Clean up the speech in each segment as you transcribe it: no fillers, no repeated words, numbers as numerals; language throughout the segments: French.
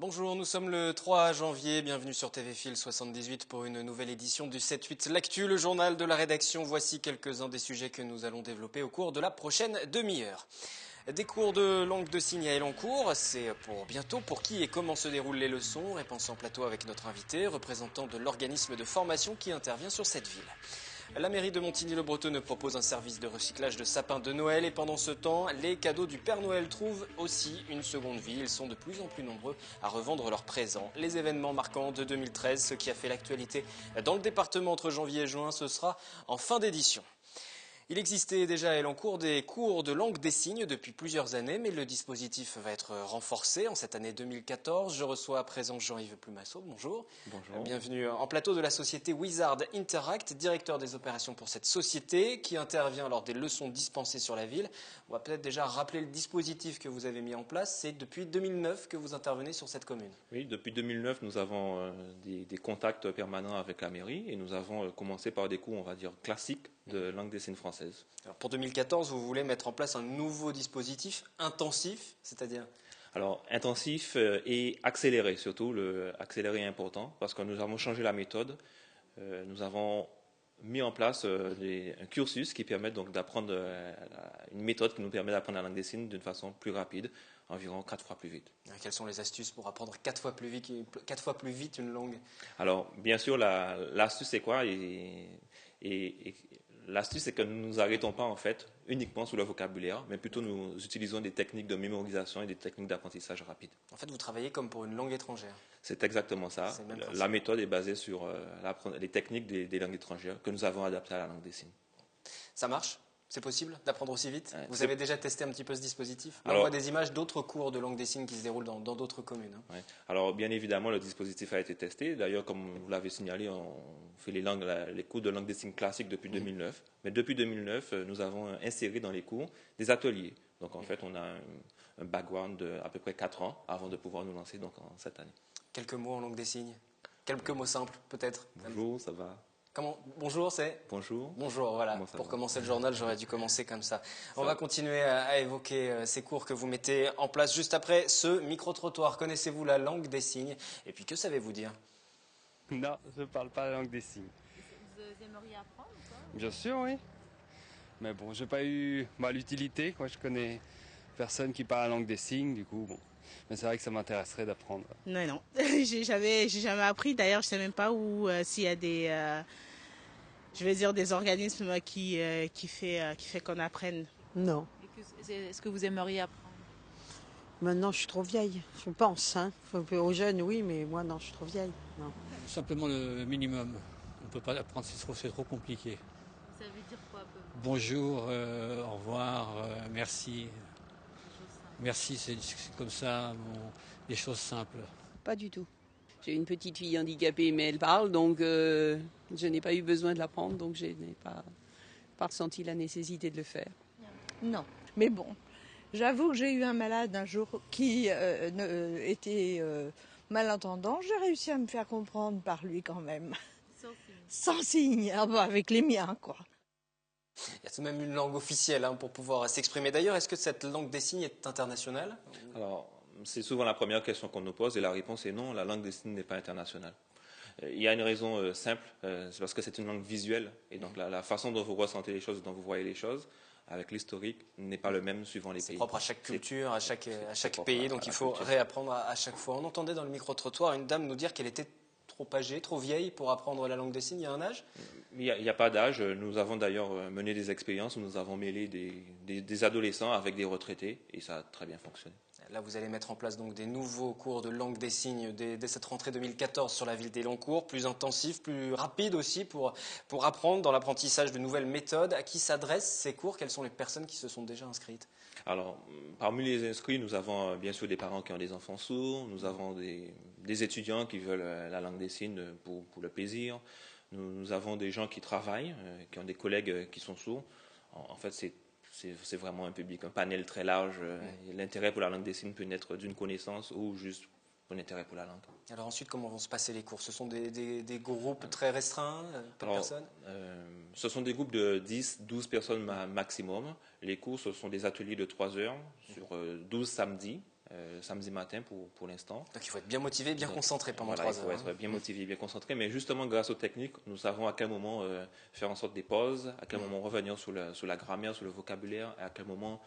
Bonjour, nous sommes le 3 janvier, bienvenue sur TV Fil 78 pour une nouvelle édition du 7-8 L'Actu, le journal de la rédaction. Voici quelques-uns des sujets que nous allons développer au cours de la prochaine demi-heure. Des cours de langue de signes à Elancourt, c'est pour bientôt. Pour qui et comment se déroulent les leçons? Réponse en plateau avec notre invité, représentant de l'organisme de formation qui intervient sur cette ville. La mairie de Montigny-le-Bretonneux propose un service de recyclage de sapins de Noël et pendant ce temps, les cadeaux du Père Noël trouvent aussi une seconde vie. Ils sont de plus en plus nombreux à revendre leurs présents. Les événements marquants de 2013, ce qui a fait l'actualité dans le département entre janvier et juin, ce sera en fin d'édition. Il existait déjà à Elancourt des cours de langue des signes depuis plusieurs années, mais le dispositif va être renforcé en cette année 2014. Je reçois à présent Jean-Yves Plumasso. Bonjour. Bonjour. Bienvenue en plateau de la société Wizard Interact, directeur des opérations pour cette société qui intervient lors des leçons dispensées sur la ville. On va peut-être déjà rappeler le dispositif que vous avez mis en place. C'est depuis 2009 que vous intervenez sur cette commune. Oui, depuis 2009, nous avons des contacts permanents avec la mairie et nous avons commencé par des cours, on va dire, classiques de langue des signes française. Alors pour 2014, vous voulez mettre en place un nouveau dispositif intensif, c'est-à-dire? Alors, intensif et accéléré, surtout. Le accéléré est important parce que nous avons changé la méthode. Nous avons mis en place un cursus qui permet donc d'apprendre une méthode qui nous permet d'apprendre la langue des signes d'une façon plus rapide, environ 4 fois plus vite. Quelles sont les astuces pour apprendre 4 fois plus vite une langue? Alors, bien sûr, l'astuce c'est quoi? L'astuce, c'est que nous ne nous arrêtons pas en fait uniquement sur le vocabulaire, mais plutôt nous utilisons des techniques de mémorisation et des techniques d'apprentissage rapide. En fait, vous travaillez comme pour une langue étrangère. C'est exactement ça. La méthode est basée sur les techniques des langues étrangères que nous avons adaptées à la langue des signes. Ça marche? C'est possible d'apprendre aussi vite? Vous avez déjà testé un petit peu ce dispositif? On voit des images d'autres cours de langue des signes qui se déroulent dans d'autres communes. Ouais. Alors, bien évidemment, le dispositif a été testé. D'ailleurs, comme vous l'avez signalé, on fait les cours de langue des signes classiques depuis 2009. Mais depuis 2009, nous avons inséré dans les cours des ateliers. Donc, en fait, on a un background de à peu près 4 ans avant de pouvoir nous lancer donc, en cette année. Quelques mots en langue des signes? Quelques mots simples, peut-être? Bonjour, ça va? Comment? Bonjour, c'est? Bonjour. Bonjour, voilà. Pour commencer le journal, j'aurais dû commencer comme ça. On va continuer à évoquer ces cours que vous mettez en place juste après ce micro-trottoir. Connaissez-vous la langue des signes? Et puis, que savez-vous dire? Non, je ne parle pas la langue des signes. Vous aimeriez apprendre ou pas? Bien sûr, oui. Mais bon, j'ai pas eu l'utilité. Je connais personne qui parle la langue des signes, du coup, bon. Mais c'est vrai que ça m'intéresserait d'apprendre. Non. j'ai jamais appris. D'ailleurs, je sais même pas où s'il y a des organismes qui fait qu'on apprenne. Non. Est-ce que vous aimeriez apprendre? Maintenant, je suis trop vieille. Je pense. Aux jeunes, oui, mais moi, non, je suis trop vieille. Non. Simplement le minimum. On ne peut pas apprendre, c'est trop compliqué. Ça veut dire quoi un peu? Bonjour, au revoir, merci. Merci, c'est comme ça, des choses simples. Pas du tout. J'ai une petite fille handicapée, mais elle parle, donc je n'ai pas eu besoin de l'apprendre, donc je n'ai pas ressenti la nécessité de le faire. Non, mais bon, j'avoue que j'ai eu un malade un jour qui était malentendant. J'ai réussi à me faire comprendre par lui quand même. Sans signe, avec les miens, quoi. Il y a tout de même une langue officielle pour pouvoir s'exprimer. D'ailleurs, est-ce que cette langue des signes est internationale? Alors, c'est souvent la première question qu'on nous pose et la réponse est non, la langue des signes n'est pas internationale. Il y a une raison simple, c'est parce que c'est une langue visuelle et donc la façon dont vous ressentez les choses, dont vous voyez les choses, avec l'historique, n'est pas le même suivant les pays. C'est propre à chaque culture, à chaque pays, donc il faut réapprendre à chaque fois. On entendait dans le micro-trottoir une dame nous dire qu'elle était trop âgée, trop vieille pour apprendre la langue des signes. Il y a un âge? Il n'y a pas d'âge. Nous avons d'ailleurs mené des expériences où nous avons mêlé des adolescents avec des retraités et ça a très bien fonctionné. Là, vous allez mettre en place donc des nouveaux cours de langue des signes dès cette rentrée 2014 sur la ville d'Elancourt, plus intensifs, plus rapides aussi pour apprendre dans l'apprentissage de nouvelles méthodes. À qui s'adressent ces cours? Quelles sont les personnes qui se sont déjà inscrites? Alors, parmi les inscrits, nous avons bien sûr des parents qui ont des enfants sourds, nous avons des étudiants qui veulent la langue des signes pour le plaisir, nous avons des gens qui travaillent, qui ont des collègues qui sont sourds. En fait, c'est vraiment un public, un panel très large. L'intérêt pour la langue des signes peut naître d'une connaissance ou juste un intérêt pour la langue. Alors ensuite, comment vont se passer les cours? Ce sont des groupes très restreints, peu de personnes? Ce sont des groupes de 10, 12 personnes maximum. Les cours, ce sont des ateliers de 3 heures sur 12 samedis. samedi matin pour l'instant. Donc il faut être bien motivé, bien concentré pendant Voilà, 3 il heures. faut être bien motivé, bien concentré, mais justement grâce aux techniques, nous savons à quel moment faire en sorte des pauses, à quel moment revenir sur la grammaire, sur le vocabulaire, et à quel moment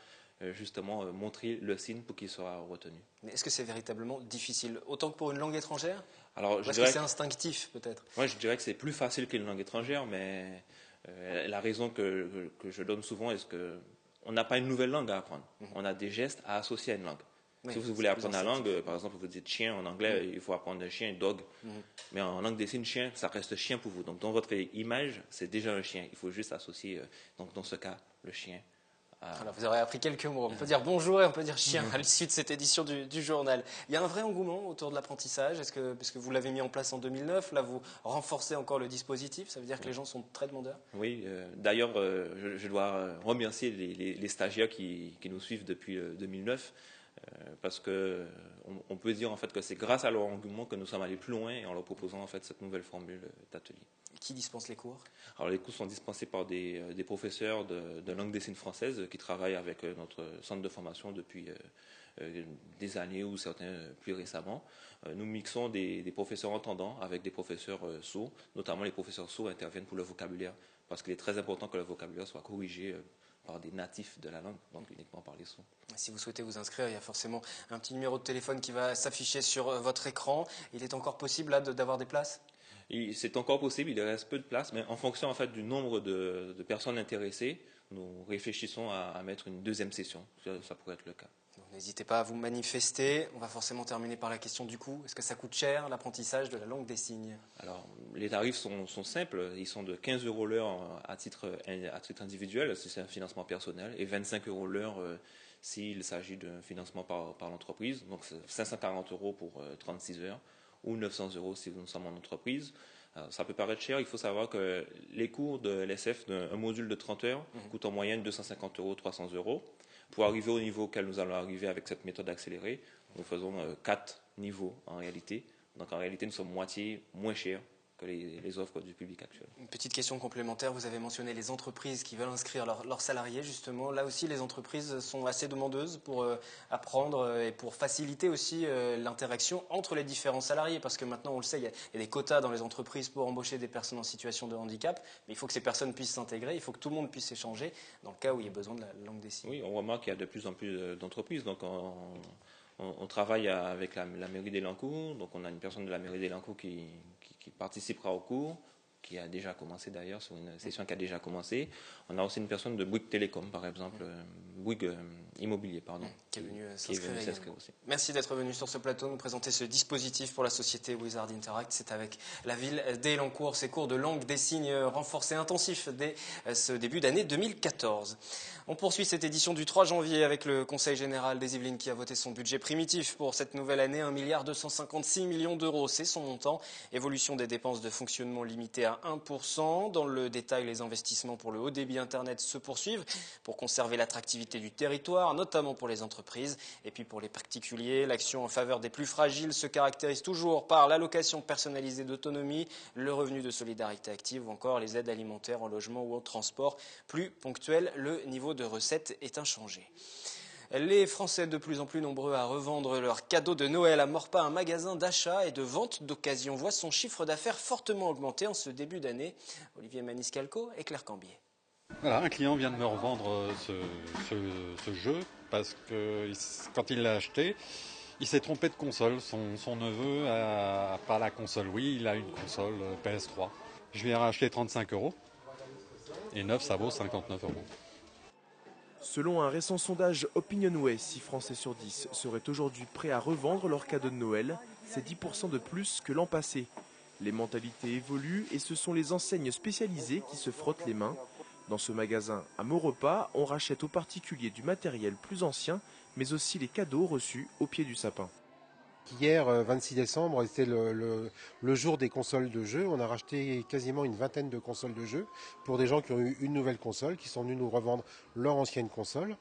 justement montrer le signe pour qu'il soit retenu. Mais est-ce que c'est véritablement difficile, autant que pour une langue étrangère? Alors, Ou est-ce que c'est instinctif peut-être? Moi, je dirais que c'est plus facile qu'une langue étrangère, mais la raison que je donne souvent est qu'on n'a pas une nouvelle langue à apprendre. On a des gestes à associer à une langue. Oui, si vous voulez apprendre la langue, par exemple, vous dites chien en anglais, il faut apprendre chien, dog. Mais en langue des signes, chien, ça reste chien pour vous. Donc, dans votre image, c'est déjà un chien. Il faut juste associer, donc dans ce cas, le chien. Alors, vous aurez appris quelques mots. On peut dire bonjour et on peut dire chien à l'issue de cette édition du journal. Il y a un vrai engouement autour de l'apprentissage. Parce que vous l'avez mis en place en 2009, là vous renforcez encore le dispositif. Ça veut dire que les gens sont très demandeurs? Oui, d'ailleurs, je dois remercier les stagiaires qui nous suivent depuis 2009. Parce que on peut dire en fait que c'est grâce à leur engouement que nous sommes allés plus loin et en leur proposant en fait cette nouvelle formule d'atelier. Qui dispense les cours? Alors les cours sont dispensés par des professeurs de langue des signes française qui travaillent avec notre centre de formation depuis des années ou certains plus récemment. Nous mixons des professeurs entendants avec des professeurs sourds, notamment les professeurs sourds interviennent pour le vocabulaire parce qu'il est très important que le vocabulaire soit corrigé par des natifs de la langue, donc uniquement par les sourds. Si vous souhaitez vous inscrire, il y a forcément un petit numéro de téléphone qui va s'afficher sur votre écran. Il est encore possible là d'avoir des places? C'est encore possible, il reste peu de place, mais en fonction en fait du nombre de personnes intéressées, nous réfléchissons à mettre une deuxième session. Ça pourrait être le cas. N'hésitez pas à vous manifester. On va forcément terminer par la question du coût. Est-ce que ça coûte cher, l'apprentissage de la langue des signes? Alors, les tarifs sont simples. Ils sont de 15 € l'heure à titre individuel, si c'est un financement personnel, et 25 € l'heure s'il s'agit d'un financement par l'entreprise. Donc, c'est 540 € pour 36 heures ou 900 € si nous sommes en entreprise. Ça peut paraître cher. Il faut savoir que les cours de l'SF d'un module de 30 heures coûtent en moyenne 250 €, 300 €. Pour arriver au niveau auquel nous allons arriver avec cette méthode accélérée, nous faisons 4 niveaux en réalité. Donc en réalité, nous sommes moitié moins chers que les offres du public actuel. Une petite question complémentaire, vous avez mentionné les entreprises qui veulent inscrire leurs salariés justement. Là aussi, les entreprises sont assez demandeuses pour apprendre et pour faciliter aussi l'interaction entre les différents salariés. Parce que maintenant, on le sait, il y a des quotas dans les entreprises pour embaucher des personnes en situation de handicap. Mais il faut que ces personnes puissent s'intégrer, il faut que tout le monde puisse échanger dans le cas où il y a besoin de la langue des signes. Oui, on remarque qu'il y a de plus en plus d'entreprises. Donc on travaille avec la mairie d'Elancourt. Donc on a une personne de la mairie d'Elancourt qui participera au cours, qui a déjà commencé d'ailleurs, sur une session qui a déjà commencé. On a aussi une personne de Bouygues Télécom, par exemple, Bouygues Immobilier, pardon. Qui est venu s'inscrire aussi. Merci d'être venu sur ce plateau nous présenter ce dispositif pour la société Wizard Interact. C'est avec la ville d'Elancourt, ces cours de langue des signes renforcés intensifs dès ce début d'année 2014. On poursuit cette édition du 3 janvier avec le Conseil général des Yvelines qui a voté son budget primitif pour cette nouvelle année, 1,256 milliard d'euros. C'est son montant. Évolution des dépenses de fonctionnement limitée à 1%. Dans le détail, les investissements pour le haut débit Internet se poursuivent pour conserver l'attractivité du territoire, notamment pour les entreprises. Et puis pour les particuliers, l'action en faveur des plus fragiles se caractérise toujours par l'allocation personnalisée d'autonomie, le revenu de solidarité active ou encore les aides alimentaires en logement ou en transport. Plus ponctuel, le niveau de recettes est inchangé. Les Français de plus en plus nombreux à revendre leurs cadeaux de Noël à Maurepas, un magasin d'achat et de vente d'occasion voit son chiffre d'affaires fortement augmenter en ce début d'année. Olivier Maniscalco et Claire Cambier. Voilà, un client vient de me revendre ce jeu parce que quand il l'a acheté, il s'est trompé de console. Son neveu n'a pas la console Wii, il a une console PS3. Je lui ai racheté 35 € et neuf, ça vaut 59 €. Selon un récent sondage Opinionway, 6 Français sur 10 seraient aujourd'hui prêts à revendre leurs cadeaux de Noël. C'est 10% de plus que l'an passé. Les mentalités évoluent et ce sont les enseignes spécialisées qui se frottent les mains. Dans ce magasin à Maurepas, on rachète aux particuliers du matériel plus ancien, mais aussi les cadeaux reçus au pied du sapin. Hier, 26 décembre, c'était le jour des consoles de jeux. On a racheté quasiment une vingtaine de consoles de jeux pour des gens qui ont eu une nouvelle console, qui sont venus nous revendre leur ancienne console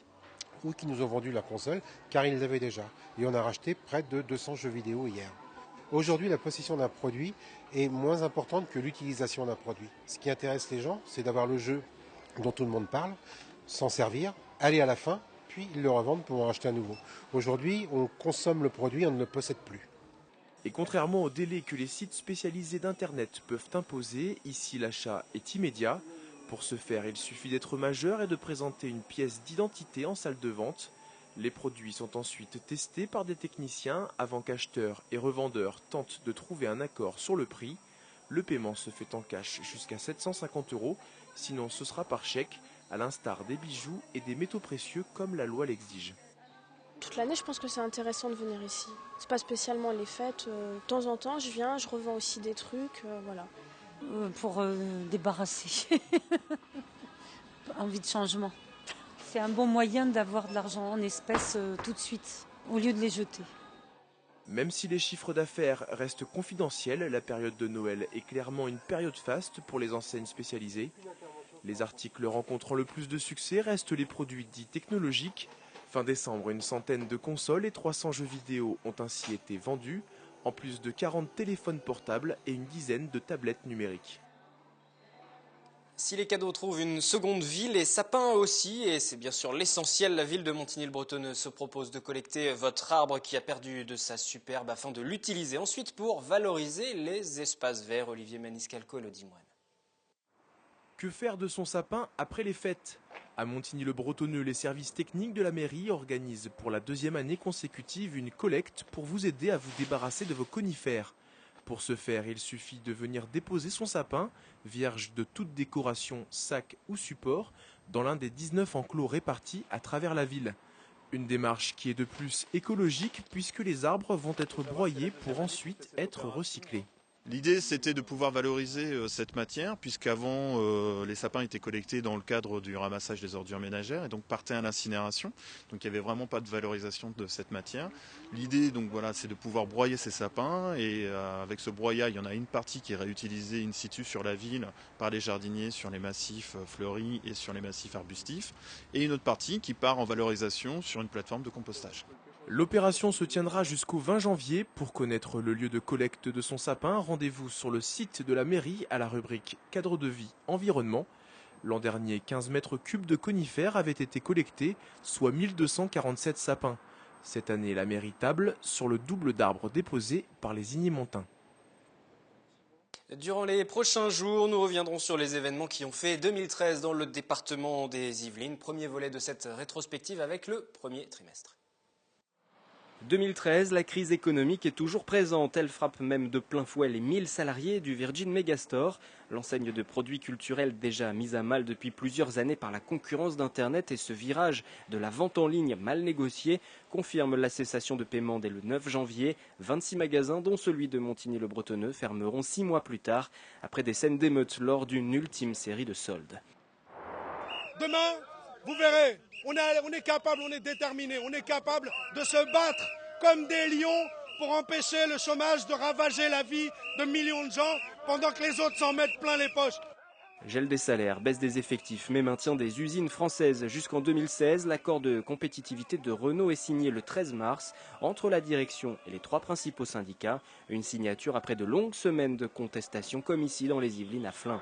ou qui nous ont vendu la console car ils l'avaient déjà. Et on a racheté près de 200 jeux vidéo hier. Aujourd'hui, la possession d'un produit est moins importante que l'utilisation d'un produit. Ce qui intéresse les gens, c'est d'avoir le jeu dont tout le monde parle, s'en servir, aller à la fin puis ils le revendent pour en acheter un nouveau. Aujourd'hui, on consomme le produit, on ne le possède plus. Et contrairement au délai que les sites spécialisés d'Internet peuvent imposer, ici l'achat est immédiat. Pour ce faire, il suffit d'être majeur et de présenter une pièce d'identité en salle de vente. Les produits sont ensuite testés par des techniciens avant qu'acheteurs et revendeurs tentent de trouver un accord sur le prix. Le paiement se fait en cash jusqu'à 750 €, sinon ce sera par chèque, à l'instar des bijoux et des métaux précieux comme la loi l'exige. Toute l'année, je pense que c'est intéressant de venir ici. C'est pas spécialement les fêtes. De temps en temps, je viens, je revends aussi des trucs, voilà. Pour débarrasser. Envie de changement. C'est un bon moyen d'avoir de l'argent en espèces tout de suite, au lieu de les jeter. Même si les chiffres d'affaires restent confidentiels, la période de Noël est clairement une période faste pour les enseignes spécialisées. Les articles rencontrant le plus de succès restent les produits dits technologiques. Fin décembre, une centaine de consoles et 300 jeux vidéo ont ainsi été vendus, en plus de 40 téléphones portables et une dizaine de tablettes numériques. Si les cadeaux trouvent une seconde vie, les sapins aussi, et c'est bien sûr l'essentiel, la ville de Montigny-le-Bretonneux se propose de collecter votre arbre qui a perdu de sa superbe afin de l'utiliser ensuite pour valoriser les espaces verts. Olivier Maniscalco et Elodie Moine. Que faire de son sapin après les fêtes ? À Montigny-le-Bretonneux, les services techniques de la mairie organisent pour la 2e année consécutive une collecte pour vous aider à vous débarrasser de vos conifères. Pour ce faire, il suffit de venir déposer son sapin, vierge de toute décoration, sac ou support, dans l'un des 19 enclos répartis à travers la ville. Une démarche qui est de plus écologique puisque les arbres vont être broyés pour ensuite être recyclés. L'idée, c'était de pouvoir valoriser cette matière, puisqu'avant, les sapins étaient collectés dans le cadre du ramassage des ordures ménagères et donc partaient à l'incinération. Donc il n'y avait vraiment pas de valorisation de cette matière. L'idée, donc voilà, c'est de pouvoir broyer ces sapins et avec ce broyat, il y en a une partie qui est réutilisée in situ sur la ville par les jardiniers sur les massifs fleuris et sur les massifs arbustifs, et une autre partie qui part en valorisation sur une plateforme de compostage. L'opération se tiendra jusqu'au 20 janvier. Pour connaître le lieu de collecte de son sapin, rendez-vous sur le site de la mairie à la rubrique Cadre de vie environnement. L'an dernier, 15 mètres cubes de conifères avaient été collectés, soit 1247 sapins. Cette année, la mairie table sur le double d'arbres déposés par les Ignémontins. Durant les prochains jours, nous reviendrons sur les événements qui ont fait 2013 dans le département des Yvelines. Premier volet de cette rétrospective avec le premier trimestre. 2013, la crise économique est toujours présente. Elle frappe même de plein fouet les 1000 salariés du Virgin Megastore. L'enseigne de produits culturels déjà mise à mal depuis plusieurs années par la concurrence d'Internet et ce virage de la vente en ligne mal négocié confirme la cessation de paiement dès le 9 janvier. 26 magasins, dont celui de Montigny-le-Bretonneux, fermeront 6 mois plus tard après des scènes d'émeutes lors d'une ultime série de soldes. Demain, vous verrez, on est capable, on est déterminé, on est capable de se battre comme des lions pour empêcher le chômage de ravager la vie de millions de gens pendant que les autres s'en mettent plein les poches. Gel des salaires, baisse des effectifs, mais maintien des usines françaises. Jusqu'en 2016, l'accord de compétitivité de Renault est signé le 13 mars entre la direction et les 3 principaux syndicats. Une signature après de longues semaines de contestation comme ici dans les Yvelines à Flins.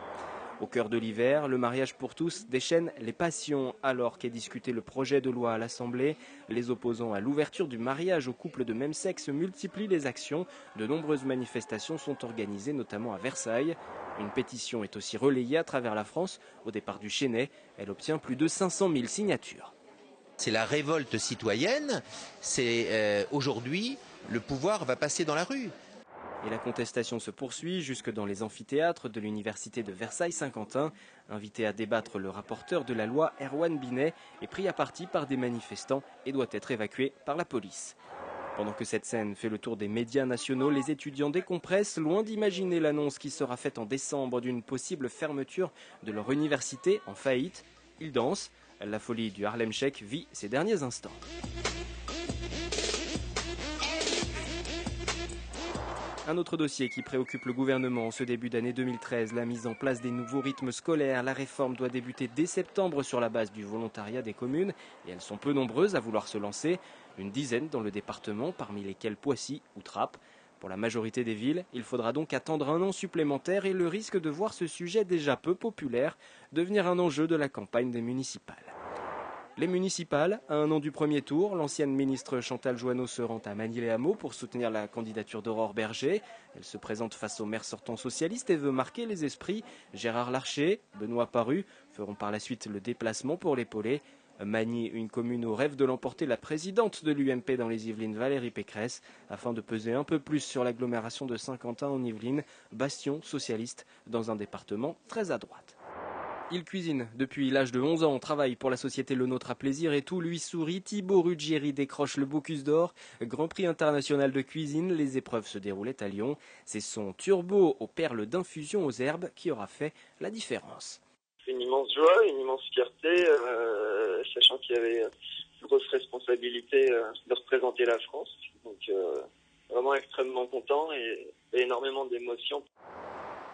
Au cœur de l'hiver, le mariage pour tous déchaîne les passions. Alors qu'est discuté le projet de loi à l'Assemblée, les opposants à l'ouverture du mariage aux couples de même sexe multiplient les actions. De nombreuses manifestations sont organisées, notamment à Versailles. Une pétition est aussi relayée à travers la France. Au départ du Chesnay, elle obtient plus de 500 000 signatures. C'est la révolte citoyenne. C'est aujourd'hui, le pouvoir va passer dans la rue. Et la contestation se poursuit jusque dans les amphithéâtres de l'université de Versailles-Saint-Quentin. Invité à débattre, le rapporteur de la loi, Erwan Binet, est pris à partie par des manifestants et doit être évacué par la police. Pendant que cette scène fait le tour des médias nationaux, les étudiants décompressent, loin d'imaginer l'annonce qui sera faite en décembre d'une possible fermeture de leur université en faillite. Ils dansent. La folie du Harlem Shake vit ses derniers instants. Un autre dossier qui préoccupe le gouvernement en ce début d'année 2013, la mise en place des nouveaux rythmes scolaires. La réforme doit débuter dès septembre sur la base du volontariat des communes et elles sont peu nombreuses à vouloir se lancer. Une dizaine dans le département, parmi lesquelles Poissy ou Trappes. Pour la majorité des villes, il faudra donc attendre un an supplémentaire et le risque de voir ce sujet déjà peu populaire devenir un enjeu de la campagne des municipales. Les municipales, à un an du premier tour, l'ancienne ministre Chantal Jouanneau se rend à Magny-les-Hameaux pour soutenir la candidature d'Aurore Berger. Elle se présente face au maire sortant socialiste et veut marquer les esprits. Gérard Larcher, Benoît Paru feront par la suite le déplacement pour l'épauler. Magny, une commune au rêve de l'emporter la présidente de l'UMP dans les Yvelines, Valérie Pécresse, afin de peser un peu plus sur l'agglomération de Saint-Quentin en Yvelines, bastion socialiste dans un département très à droite. Il cuisine. Depuis l'âge de 11 ans, travaille pour la société Le Nôtre à Plaisir et tout lui sourit. Thibaut Ruggieri décroche le Bocuse d'Or. Grand Prix international de cuisine, les épreuves se déroulaient à Lyon. C'est son turbo aux perles d'infusion aux herbes qui aura fait la différence. C'est une immense joie, une immense fierté, sachant qu'il y avait une grosse responsabilité de représenter la France. Donc vraiment extrêmement content et énormément d'émotions.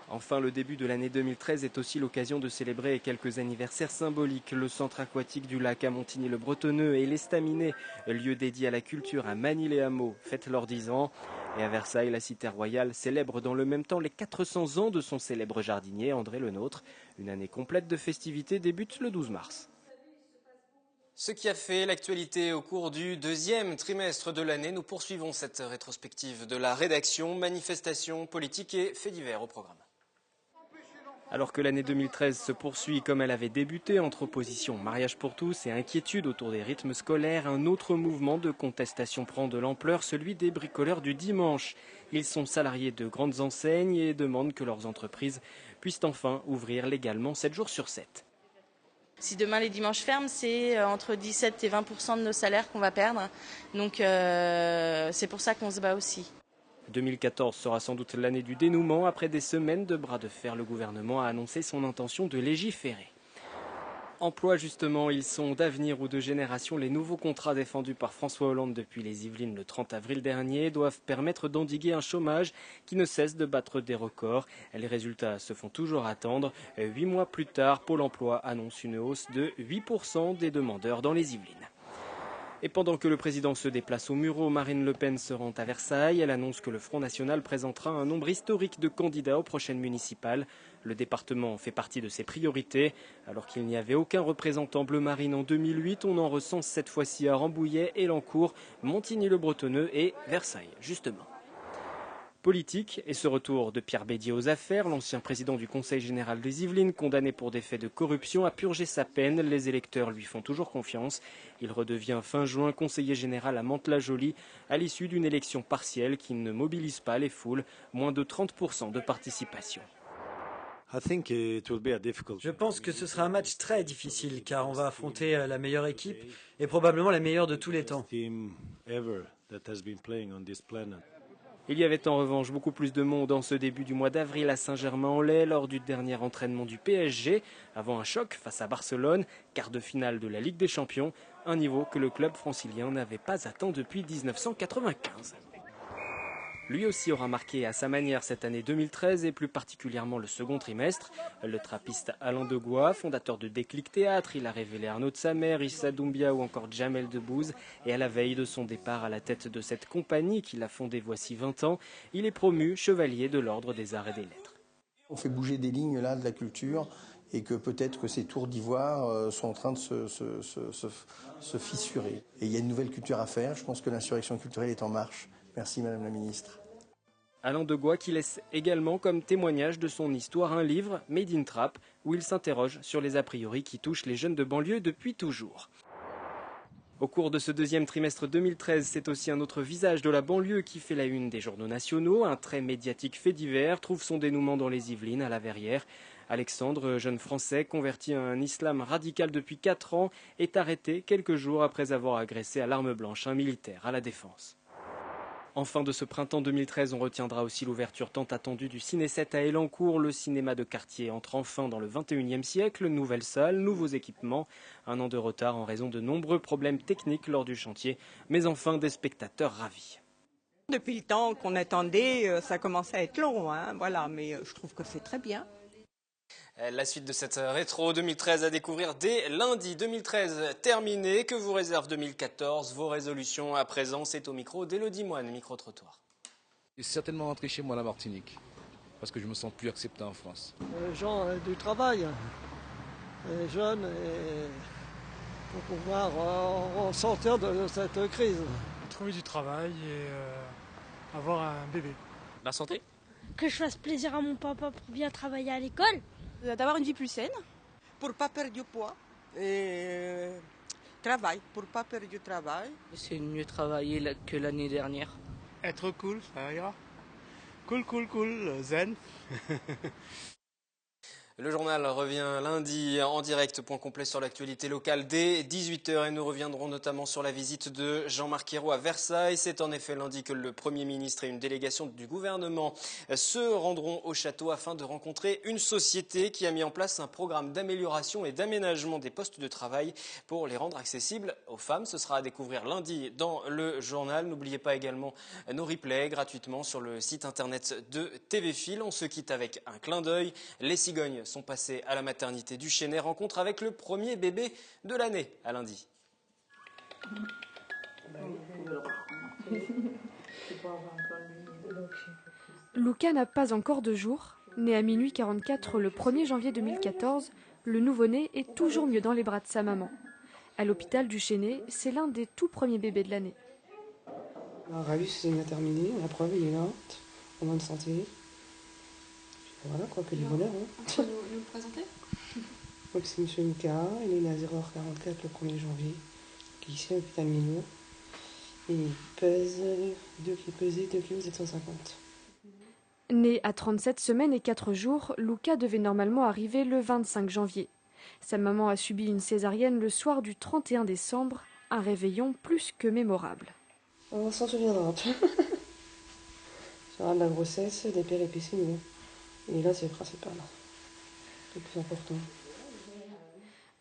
Enfin, le début de l'année 2013 est aussi l'occasion de célébrer quelques anniversaires symboliques. Le centre aquatique du lac à Montigny-le-Bretonneux et l'Estaminet, lieu dédié à la culture à Magny-les-Hameaux, fête leurs 10 ans. Et à Versailles, la cité royale célèbre dans le même temps les 400 ans de son célèbre jardinier André Le Nôtre. Une année complète de festivités débute le 12 mars. Ce qui a fait l'actualité au cours du deuxième trimestre de l'année, nous poursuivons cette rétrospective de la rédaction, manifestations, politiques et faits divers au programme. Alors que l'année 2013 se poursuit comme elle avait débuté, entre opposition, mariage pour tous et inquiétude autour des rythmes scolaires, un autre mouvement de contestation prend de l'ampleur, celui des bricoleurs du dimanche. Ils sont salariés de grandes enseignes et demandent que leurs entreprises puissent enfin ouvrir légalement 7 jours sur 7. Si demain les dimanches ferment, c'est entre 17 et 20% de nos salaires qu'on va perdre. Donc c'est pour ça qu'on se bat aussi. 2014 sera sans doute l'année du dénouement. Après des semaines de bras de fer, le gouvernement a annoncé son intention de légiférer. Emploi justement, ils sont d'avenir ou de génération. Les nouveaux contrats défendus par François Hollande depuis les Yvelines le 30 avril dernier doivent permettre d'endiguer un chômage qui ne cesse de battre des records. Les résultats se font toujours attendre. 8 mois plus tard, Pôle emploi annonce une hausse de 8% des demandeurs dans les Yvelines. Et pendant que le président se déplace au Mureaux, Marine Le Pen se rend à Versailles. Elle annonce que le Front National présentera un nombre historique de candidats aux prochaines municipales. Le département fait partie de ses priorités. Alors qu'il n'y avait aucun représentant bleu marine en 2008, on en recense cette fois-ci à Rambouillet, Élancourt, Montigny-le-Bretonneux et Versailles, justement. Politique et ce retour de Pierre Bédier aux affaires, l'ancien président du Conseil général des Yvelines, condamné pour des faits de corruption, a purgé sa peine. Les électeurs lui font toujours confiance. Il redevient fin juin conseiller général à Mantes-la-Jolie à l'issue d'une élection partielle qui ne mobilise pas les foules, moins de 30% de participation. Je pense que ce sera un match très difficile car on va affronter la meilleure équipe et probablement la meilleure de tous les temps. Il y avait en revanche beaucoup plus de monde en ce début du mois d'avril à Saint-Germain-en-Laye lors du dernier entraînement du PSG, avant un choc face à Barcelone, quart de finale de la Ligue des Champions, un niveau que le club francilien n'avait pas atteint depuis 1995. Lui aussi aura marqué à sa manière cette année 2013 et plus particulièrement le second trimestre. Le trappiste Alain Degois, fondateur de Déclic Théâtre, il a révélé Arnaud de sa mère, Issa Doumbia ou encore Jamel Debbouze. Et à la veille de son départ à la tête de cette compagnie qu'il a fondée voici 20 ans, il est promu chevalier de l'Ordre des Arts et des Lettres. On fait bouger des lignes là de la culture et que peut-être que ces tours d'ivoire sont en train de se fissurer. Et il y a une nouvelle culture à faire, je pense que l'insurrection culturelle est en marche. Merci Madame la Ministre. Alain Degois qui laisse également comme témoignage de son histoire un livre, Made in Trap, où il s'interroge sur les a priori qui touchent les jeunes de banlieue depuis toujours. Au cours de ce deuxième trimestre 2013, c'est aussi un autre visage de la banlieue qui fait la une des journaux nationaux. Un très médiatique fait divers trouve son dénouement dans les Yvelines, à la Verrière. Alexandre, jeune Français converti à un islam radical depuis 4 ans, est arrêté quelques jours après avoir agressé à l'arme blanche un militaire à la Défense. En fin de ce printemps 2013, on retiendra aussi l'ouverture tant attendue du Ciné 7 à Élancourt. Le cinéma de quartier entre enfin dans le 21e siècle. Nouvelle salle, nouveaux équipements. Un an de retard en raison de nombreux problèmes techniques lors du chantier. Mais enfin des spectateurs ravis. Depuis le temps qu'on attendait, ça commençait à être long. Voilà, mais je trouve que c'est très bien. La suite de cette rétro 2013 à découvrir dès lundi. 2013 terminé. Que vous réserve 2014? Vos résolutions à présent, c'est au micro d'Élodie Moine, micro-trottoir. Je vais certainement rentrer chez moi à la Martinique, parce que je me sens plus accepté en France. Les gens du travail, les jeunes, pour pouvoir en sortir de cette crise. Trouver du travail et avoir un bébé. La santé. Que je fasse plaisir à mon papa pour bien travailler à l'école. D'avoir une vie plus saine. Pour ne pas perdre du poids. Et travail, pour ne pas perdre du travail. C'est mieux travailler que l'année dernière. Être cool, ça ira. Cool, zen. Le journal revient lundi en direct, point complet sur l'actualité locale dès 18h et nous reviendrons notamment sur la visite de Jean-Marc Ayrault à Versailles. C'est en effet lundi que le Premier ministre et une délégation du gouvernement se rendront au château afin de rencontrer une société qui a mis en place un programme d'amélioration et d'aménagement des postes de travail pour les rendre accessibles aux femmes. Ce sera à découvrir lundi dans le journal. N'oubliez pas également nos replays gratuitement sur le site internet de TV Fil. On se quitte avec un clin d'œil. Les cigognes sont passés à la maternité du Chesnay. Rencontre avec le premier bébé de l'année à lundi. Lucas n'a pas encore 2 jours. Né à minuit 44 le 1er janvier 2014, le nouveau-né est toujours mieux dans les bras de sa maman. À l'hôpital du Chesnay, c'est l'un des tout premiers bébés de l'année. Ravi, c'est bien terminé. La preuve, il est là, en bonne santé. Voilà, quoi que du bonheur. Nous le présenter. Donc c'est M. Lucas, il est né à 0h44 le 1er janvier, qui est ici à l'hôpital Minot. Et il pesait 2,7 kg. Né à 37 semaines et 4 jours, Lucas devait normalement arriver le 25 janvier. Sa maman a subi une césarienne le soir du 31 décembre, un réveillon plus que mémorable. On s'en souviendra. Sur de la grossesse, des péripéties, mais et là, c'est le principal, le plus important.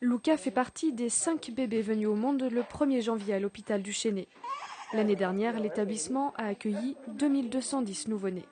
Lucas fait partie des 5 bébés venus au monde le 1er janvier à l'hôpital du Chesnay. L'année dernière, l'établissement a accueilli 2210 nouveau-nés.